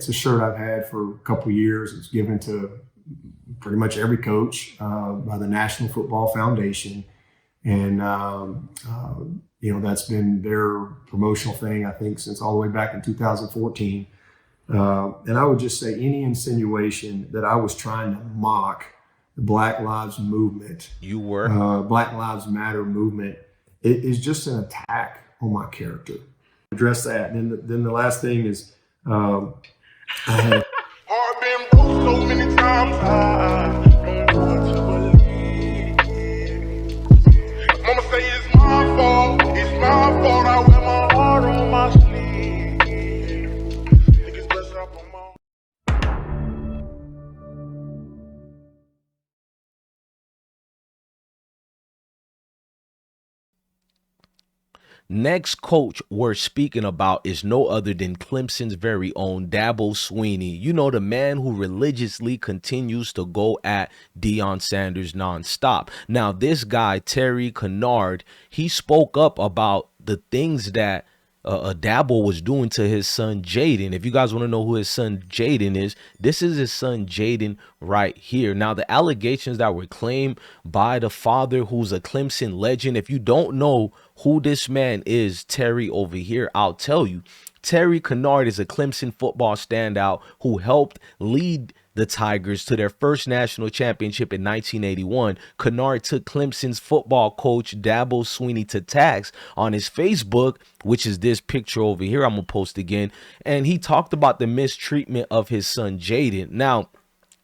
it's a shirt I've had for a couple of years. It's given to pretty much every coach by the National Football Foundation. And, that's been their promotional thing, I think, since all the way back in 2014. And I would just say any insinuation that I was trying to mock the Black Lives Movement, Black Lives Matter movement, it is just an attack on my character. Address that. And then the last thing is, I had I've been broke so many times, I don't know what to believe. Mama say it's my fault, I wear my heart on my sleeve. Niggas best up on my... Next coach we're speaking about is no other than Clemson's very own Dabo Swinney. You know, the man who religiously continues to go at Deion Sanders nonstop. Now, this guy, Terry Kennard, he spoke up about the things that Dabo was doing to his son Jaden. If you guys want to know who his son Jaden is, this is his son Jaden right here. Now, the allegations that were claimed by the father, who's a Clemson legend, if you don't know who this man is, Terry over here, I'll tell you. Terry Kennard is a Clemson football standout who helped lead the Tigers to their first national championship in 1981. Kennard took Clemson's football coach Dabo Swinney to task on his Facebook, which is this picture over here. I'm gonna post again. And he talked about the mistreatment of his son Jaden. Now,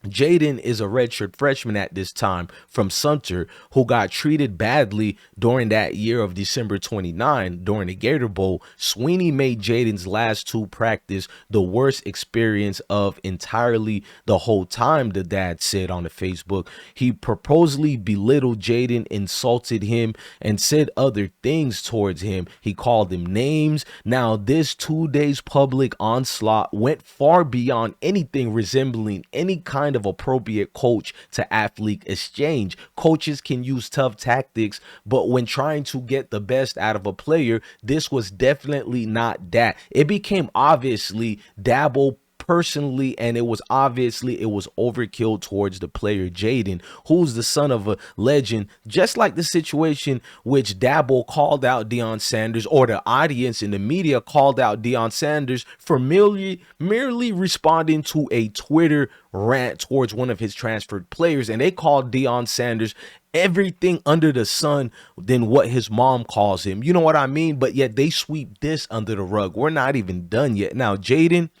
Jaden is a redshirt freshman at this time from Sumter who got treated badly during that year of December 29 during the Gator Bowl. Swinney made Jaden's last two practice the worst experience of entirely the whole time, the dad said on the Facebook. He purposely belittled Jaden, insulted him, and said other things towards him. He called him names. Now, this 2 days public onslaught went far beyond anything resembling any kind of appropriate coach to athlete exchange. Coaches can use tough tactics, but when trying to get the best out of a player, this was definitely not that. It became obviously Dabo personally, and it was overkill towards the player Jaden, who's the son of a legend, just like the situation which Dabo called out Deion Sanders, or the audience in the media called out Deion Sanders for merely responding to a Twitter rant towards one of his transferred players, and they called Deion Sanders everything under the sun than what his mom calls him. You know what I mean? But yet they sweep this under the rug. We're not even done yet. Now, Jaden,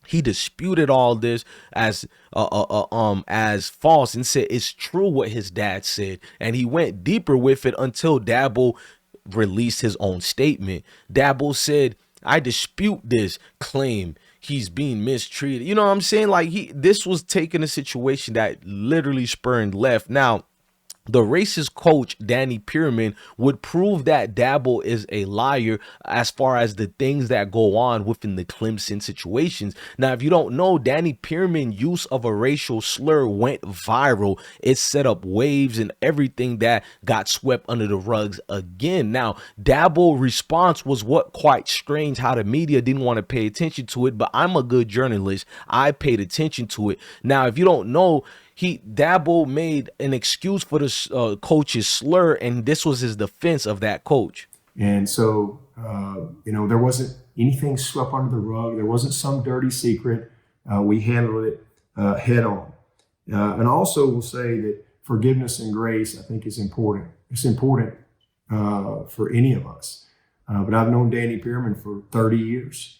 he disputed all this as false and said it's true what his dad said, and he went deeper with it until Dabo released his own statement. Dabo said, "I dispute this claim. He's being mistreated." You know what I'm saying? Like, this was taking a situation that literally spurned left. Now, the racist coach, Danny Pearman, would prove that Dabo is a liar as far as the things that go on within the Clemson situations. Now, if you don't know, Danny Pearman's use of a racial slur went viral. It set up waves and everything that got swept under the rugs again. Now, Dabo's response was what quite strange how the media didn't want to pay attention to it, but I'm a good journalist. I paid attention to it. Now, if you don't know, Dabo made an excuse for the coach's slur, and this was his defense of that coach. And so, there wasn't anything swept under the rug. There wasn't some dirty secret. We handled it head on. And also we'll say that forgiveness and grace, I think, is important. It's important for any of us. But I've known Danny Pearman for 30 years.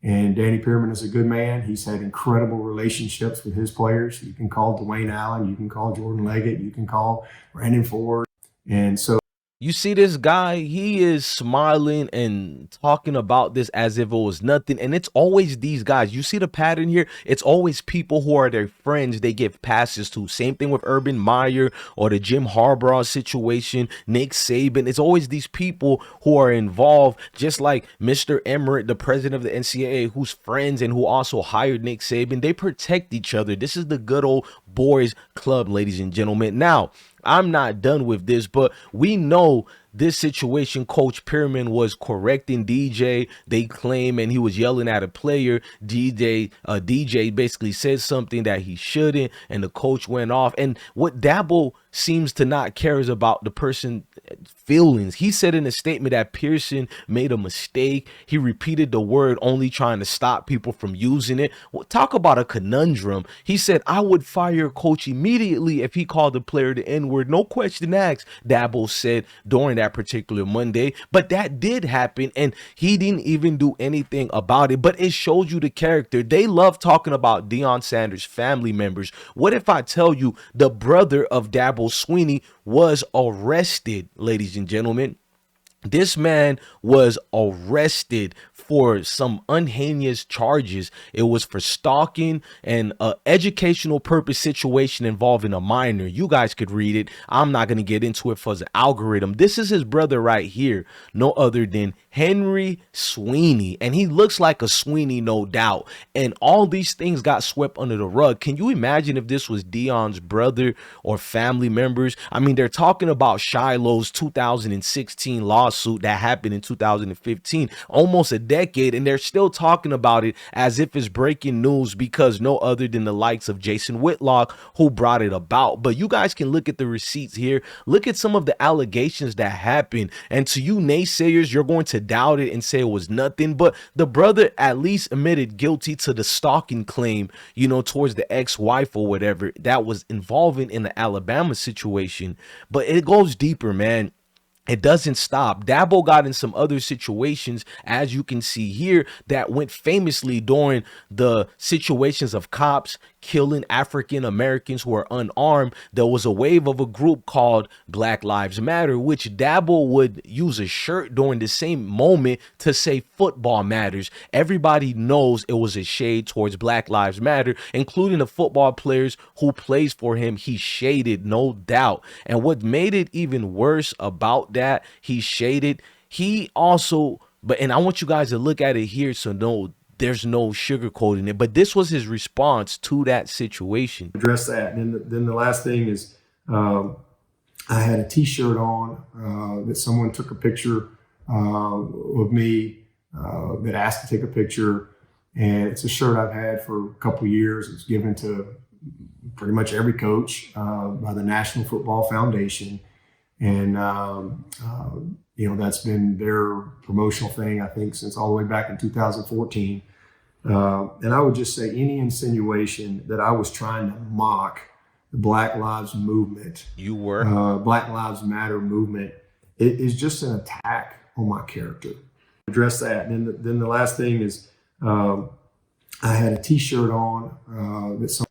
And Danny Pearman is a good man. He's had incredible relationships with his players. You can call Dwayne Allen. You can call Jordan Leggett. You can call Brandon Ford. And so you see this guy, he is smiling and talking about this as if it was nothing. And it's always these guys. You see the pattern here? It's always people who are their friends they give passes to. Same thing with Urban Meyer or the Jim Harbaugh situation, Nick Saban. It's always these people who are involved, just like Mr. Emmerich, the president of the NCAA, who's friends and who also hired Nick Saban. They protect each other. This is the good old boys club, ladies and gentlemen. Now, I'm not done with this, but we know this situation, Coach Pearman was correcting DJ, they claim, and he was yelling at a player. DJ basically said something that he shouldn't, and the coach went off. And what Dabo seems to not care is about the person's feelings. He said in a statement that Pearson made a mistake. He repeated the word, only trying to stop people from using it. Well, talk about a conundrum. He said, I would fire a coach immediately if he called the player the N-word. No question asked, Dabo said during that particular Monday. But that did happen, and he didn't even do anything about it. But it shows you the character. They love talking about Deion Sanders' family members. What if I tell you the brother of Dabo Swinney was arrested, ladies and gentlemen? This man was arrested for some unheinous charges. It was for stalking and an educational purpose situation involving a minor. You guys could read it. I'm not going to get into it for the algorithm. This is his brother right here, no other than Henry Swinney. And he looks like a Swinney, no doubt. And all these things got swept under the rug. Can you imagine if this was Deion's brother or family members? I mean, they're talking about Shiloh's 2016 lawsuit that happened in 2015, almost a decade, and they're still talking about it as if it's breaking news because no other than the likes of Jason Whitlock who brought it about. But you guys can look at the receipts here. Look at some of the allegations that happened. And to you naysayers, you're going to doubt it and say it was nothing. But the brother at least admitted guilty to the stalking claim, you know, towards the ex-wife or whatever that was involving in the Alabama situation. But it goes deeper, man. It doesn't stop. Dabo got in some other situations, as you can see here, that went famously during the situations of cops killing African Americans who are unarmed. There was a wave of a group called Black Lives Matter, which Dabo would use a shirt during the same moment to say football matters. Everybody knows it was a shade towards Black Lives Matter, including the football players who plays for him. He shaded, no doubt. And what made it even worse about that, he shaded, he also, and I want you guys to look at it here so there's no sugarcoating it, but this was his response to that situation. Address that. And then the last thing is, I had a T-shirt on that someone took a picture of me that asked to take a picture, and it's a shirt I've had for a couple years. It's given to pretty much every coach by the National Football Foundation, and you know, that's been their promotional thing, I think, since all the way back in 2014. And I would just say any insinuation that I was trying to mock the Black Lives Movement, Black Lives Matter movement, it is just an attack on my character. Address that. And then the last thing is, I had a T-shirt on that some.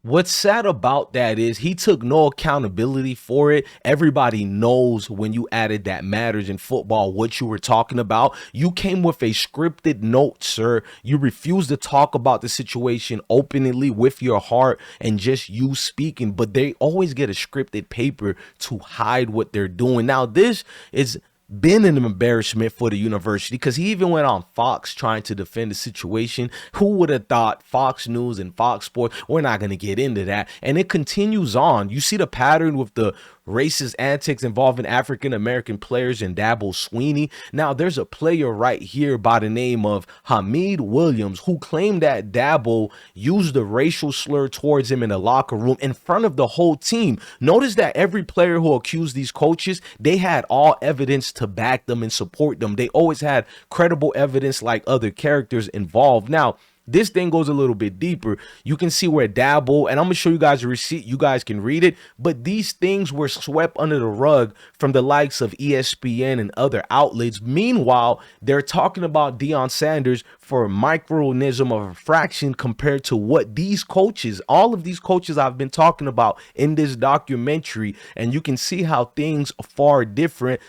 What's sad about that is he took no accountability for it. Everybody knows when you added that matters in football what you were talking about. You came with a scripted note, sir. You refused to talk about the situation openly with your heart and just you speaking. But they always get a scripted paper to hide what they're doing. Now, this is been an embarrassment for the university because he even went on Fox trying to defend the situation. Who would have thought? Fox News and Fox Sports? We're not going to get into that. And it continues on. You see the pattern with the racist antics involving African-American players and Dabo Swinney. Now, there's a player right here by the name of Hamid Williams who claimed that Dabo used a racial slur towards him in the locker room in front of the whole team. Notice that every player who accused these coaches, they had all evidence to back them and support them. They always had credible evidence like other characters involved. Now, this thing goes a little bit deeper. You can see where Dabo, and I'm going to show you guys a receipt. You guys can read it. But these things were swept under the rug from the likes of ESPN and other outlets. Meanwhile, they're talking about Deion Sanders for a micronism of a fraction compared to what these coaches, all of these coaches I've been talking about in this documentary. And you can see how things are far different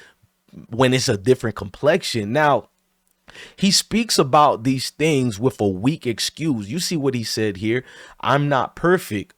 when it's a different complexion. Now, he speaks about these things with a weak excuse. You see what he said here. I'm not perfect.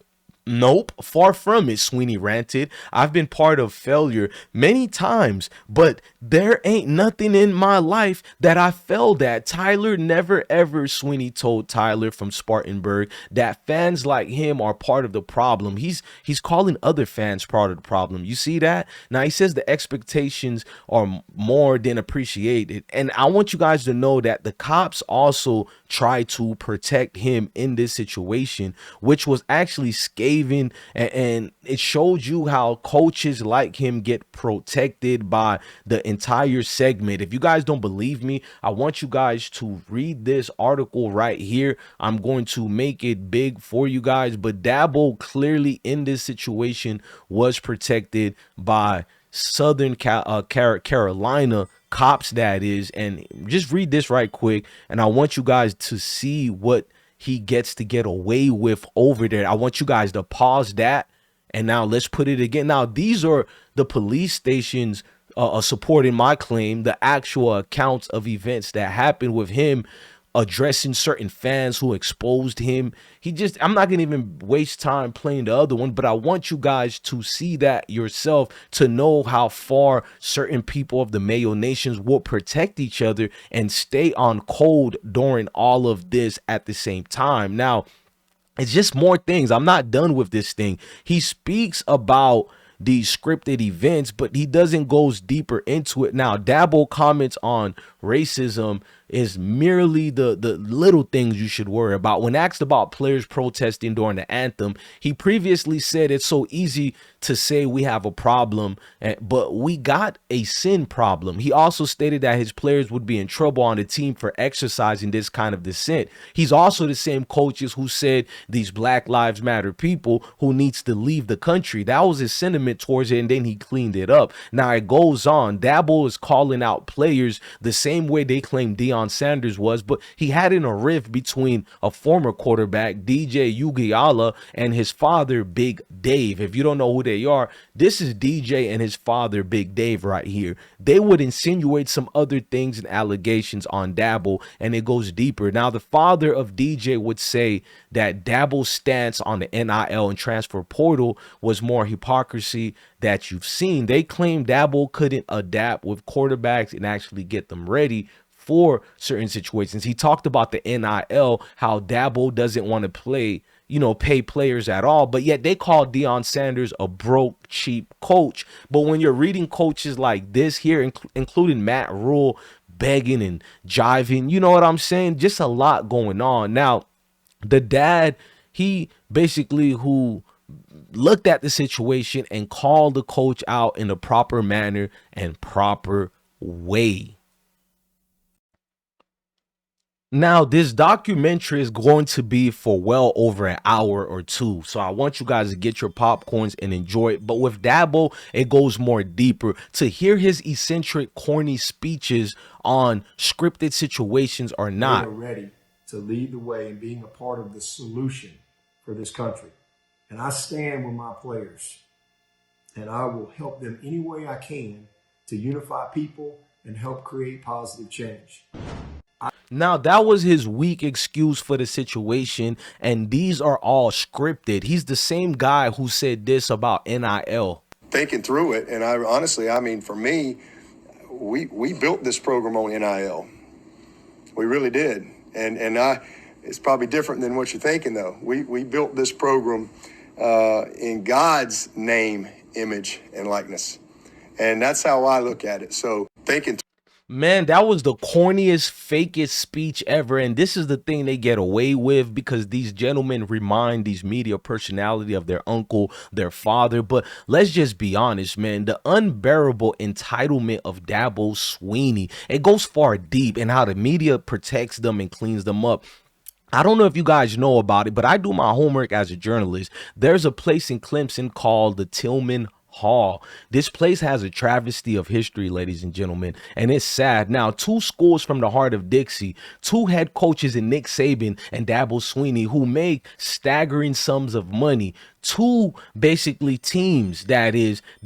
Nope, far from it, Swinney ranted. I've been part of failure many times, but there ain't nothing in my life that I failed at. Tyler never ever, Swinney told Tyler from Spartanburg, that fans like him are part of the problem. He's calling other fans part of the problem. You see that? Now he says the expectations are more than appreciated. And I want you guys to know that the cops also try to protect him in this situation, which was actually scathing, and it showed you how coaches like him get protected by the entire segment. If you guys don't believe me, I want you guys to read this article right here. I'm going to make it big for you guys, but Dabo clearly in this situation was protected by Southern Carolina cops, that is. And just read this right quick, and I want you guys to see what he gets to get away with over there. I want you guys to pause that, and now let's put it again. Now these are the police stations supporting my claim, the actual accounts of events that happened with him addressing certain fans who exposed him. I'm not gonna even waste time playing the other one, but I want you guys to see that yourself, to know how far certain people of the Mayo Nations will protect each other and stay on code during all of this at the same time. Now, it's just more things. I'm not done with this thing. He speaks about these scripted events, but he doesn't goes deeper into it. Now, Dabo comments on racism is merely the little things you should worry about. When asked about players protesting during the anthem, he previously said it's so easy to say we have a problem, but we got a sin problem. He also stated that his players would be in trouble on the team for exercising this kind of dissent. He's also the same coaches who said these Black Lives Matter people who needs to leave the country. That was his sentiment towards it, and then he cleaned it up. Now it goes on. Dabo is calling out players the same way they claim Deion Sanders was, but he had in a rift between a former quarterback, DJ Ugiala, and his father, Big Dave. If you don't know who they are, this is DJ and his father, Big Dave, right here. They would insinuate some other things and allegations on Dabo, and it goes deeper. Now, the father of DJ would say that Dabo's stance on the NIL and transfer portal was more hypocrisy that you've seen. They claim Dabo couldn't adapt with quarterbacks and actually get them ready for certain situations. He talked about the NIL, how Dabo doesn't want to pay players at all, but yet they call Deion Sanders a broke, cheap coach. But when you're reading coaches like this here, including Matt Rule, begging and jiving, you know what I'm saying? Just a lot going on. Now, the dad, he basically who looked at the situation and called the coach out in a proper manner and proper way. Now, this documentary is going to be for well over an hour or two, so I want you guys to get your popcorns and enjoy it. But with Dabo, it goes more deeper. To hear his eccentric, corny speeches on scripted situations or not. They are ready to lead the way in being a part of the solution for this country. And I stand with my players, and I will help them any way I can to unify people and help create positive change. Now, that was his weak excuse for the situation, and these are all scripted. He's the same guy who said this about NIL. Thinking through it, and I mean, for me, we built this program on NIL. We really did. And it's probably different than what you're thinking, though. We built this program in God's name, image, and likeness. And that's how I look at it. So thinking. Man, that was the corniest, fakest speech ever. And this is the thing they get away with, because these gentlemen remind these media personality of their uncle, their father. But let's just be honest, man, the unbearable entitlement of Dabo Swinney, it goes far deep, and how the media protects them and cleans them up. I don't know if you guys know about it, but I do my homework as a journalist. There's a place in Clemson called the Tillman Hall. This place has a travesty of history, ladies and gentlemen, and it's sad. Now, two schools from the heart of Dixie, two head coaches in Nick Saban and Dabo Swinney, who make staggering sums of money. Two basically teams that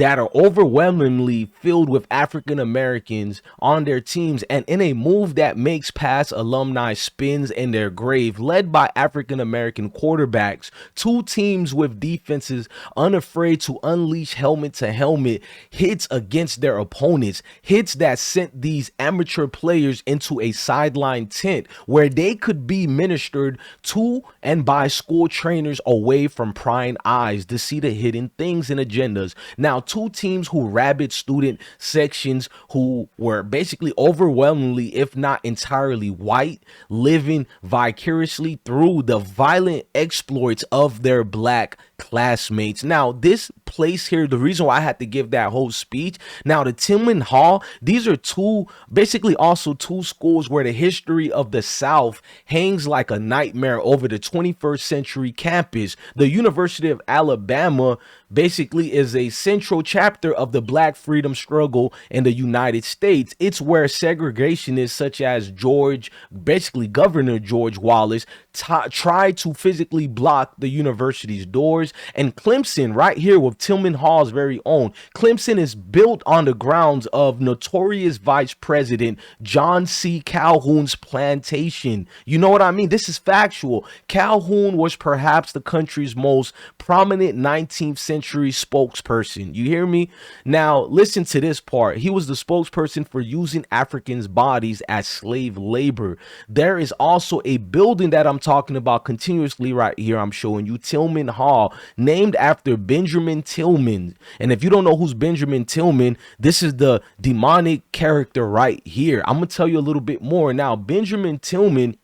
are overwhelmingly filled with African Americans on their teams, and in a move that makes past alumni spins in their grave, led by African American quarterbacks. Two teams with defenses unafraid to unleash helmet to helmet hits against their opponents, hits that sent these amateur players into a sideline tent where they could be ministered to and by school trainers away from prying eyes to see the hidden things and agendas. Now, two teams who rabid student sections who were basically overwhelmingly, if not entirely white, living vicariously through the violent exploits of their black classmates. Now, this place here, the reason why I had to give that whole speech, now the Tillman Hall, these are basically also two schools where the history of the South hangs like a nightmare over the 21st century campus. The University of Alabama basically is a central chapter of the black freedom struggle in the United States. It's where segregationists such as Governor George Wallace tried to physically block the university's doors. And Clemson, right here with Tillman Hall's very own, Clemson is built on the grounds of notorious Vice President John C. Calhoun's plantation. You know what I mean? This is factual. Calhoun was perhaps the country's most prominent 19th century spokesperson. You hear me? Now, listen to this part. He was the spokesperson for using Africans' bodies as slave labor. There is also a building that I'm talking about continuously right here. I'm showing you Tillman Hall, named after Benjamin Tillman. And if you don't know who's Benjamin Tillman, this is the demonic character right here. I'm going to tell you a little bit more. Now, Benjamin Tillman,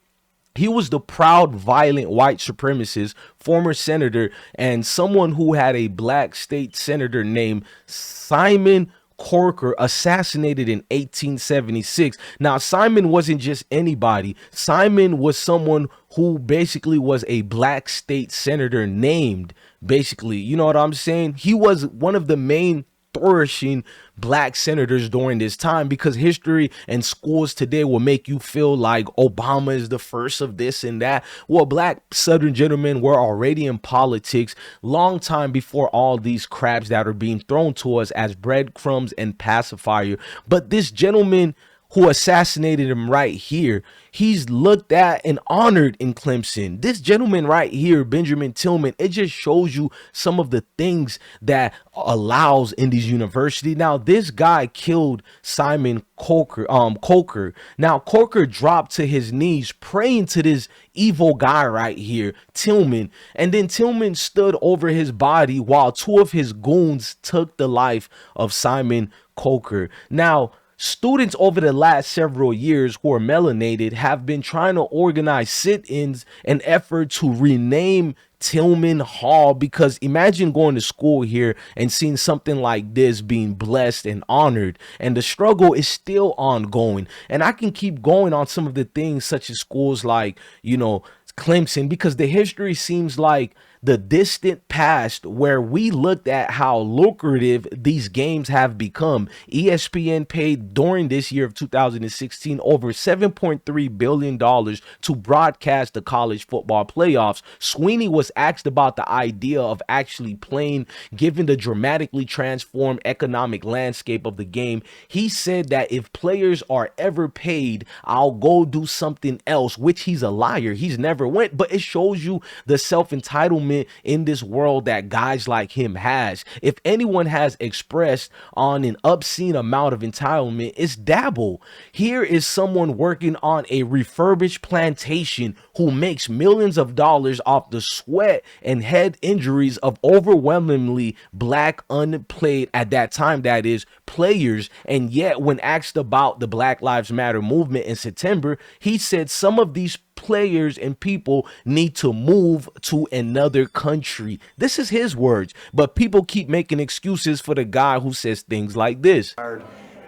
he was the proud, violent white supremacist, former senator, and someone who had a black state senator named Simon Corker assassinated in 1876. Now, Simon wasn't just anybody. Simon was someone who basically was a black state senator named, basically, you know what I'm saying? He was one of the main flourishing black senators during this time, because history and schools today will make you feel like Obama is the first of this and that. Well, black Southern gentlemen were already in politics long time before all these crabs that are being thrown to us as breadcrumbs and pacifier. But this gentleman who assassinated him right here, he's looked at and honored in Clemson. This gentleman right here, Benjamin Tillman, it just shows you some of the things that allows in these universities. Now, this guy killed Simon Coker. Now, Coker dropped to his knees praying to this evil guy right here, Tillman. And then Tillman stood over his body while two of his goons took the life of Simon Coker. Now, students over the last several years who are melanated have been trying to organize sit-ins in effort to rename Tillman Hall, because imagine going to school here and seeing something like this being blessed and honored, and the struggle is still ongoing. And I can keep going on some of the things such as schools like, you know, Clemson, because the history seems like the distant past where we looked at how lucrative these games have become. ESPN paid during this year of 2016 over $7.3 billion to broadcast the college football playoffs. Swinney was asked about the idea of actually playing, given the dramatically transformed economic landscape of the game. He said that if players are ever paid, I'll go do something else, which he's a liar. He's never went, but it shows you the self-entitlement in this world that guys like him has. If anyone has expressed on an obscene amount of entitlement, it's Dabo. Here is someone working on a refurbished plantation who makes millions of dollars off the sweat and head injuries of overwhelmingly black, unplayed at that time, that is, players. And yet when asked about the Black Lives Matter movement in September, he said some of these players and people need to move to another country. This is his words, but people keep making excuses for the guy who says things like this.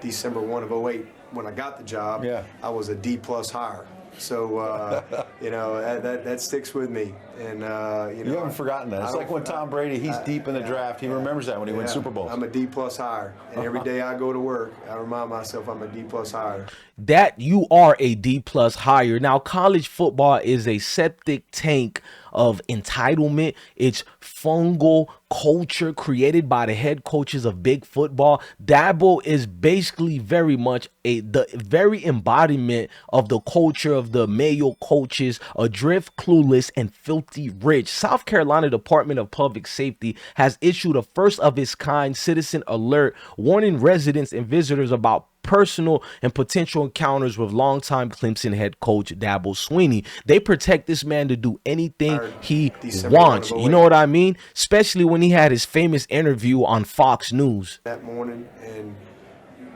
December 1 of 08, when I got the job, I was a D+ hire. So, you know, that sticks with me. And you You haven't forgotten that. It's like when Tom Brady, he's deep in the draft. He remembers that when he wins Super Bowls. I'm a D+ hire, and every day I go to work, I remind myself I'm a D+ hire. That you are a D+ hire. Now, college football is a septic tank of entitlement. It's fungal culture created by the head coaches of big football. Dabo is basically very much the very embodiment of the culture of the Mayo coaches, adrift, clueless, and filthy rich. South Carolina Department of Public Safety has issued a first of its kind citizen alert warning residents and visitors about personal and potential encounters with longtime Clemson head coach Dabo Swinney. They protect this man to do anything he wants. You know what I mean? Especially when he had his famous interview on Fox News That morning, and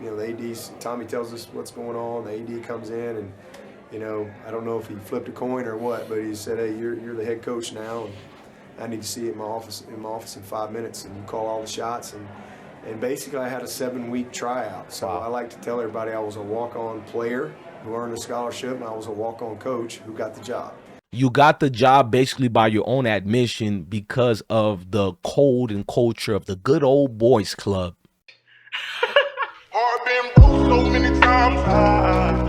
the AD, Tommy tells us what's going on. The AD comes in, and I don't know if he flipped a coin or what, but he said, "Hey, you're the head coach now, and I need to see you in my office in 5 minutes, and you call all the shots." And basically, I had a 7-week tryout. So I like to tell everybody I was a walk-on player who earned a scholarship, and I was a walk-on coach who got the job. You got the job basically by your own admission because of the code and culture of the good old boys club. Heart been broke so many times.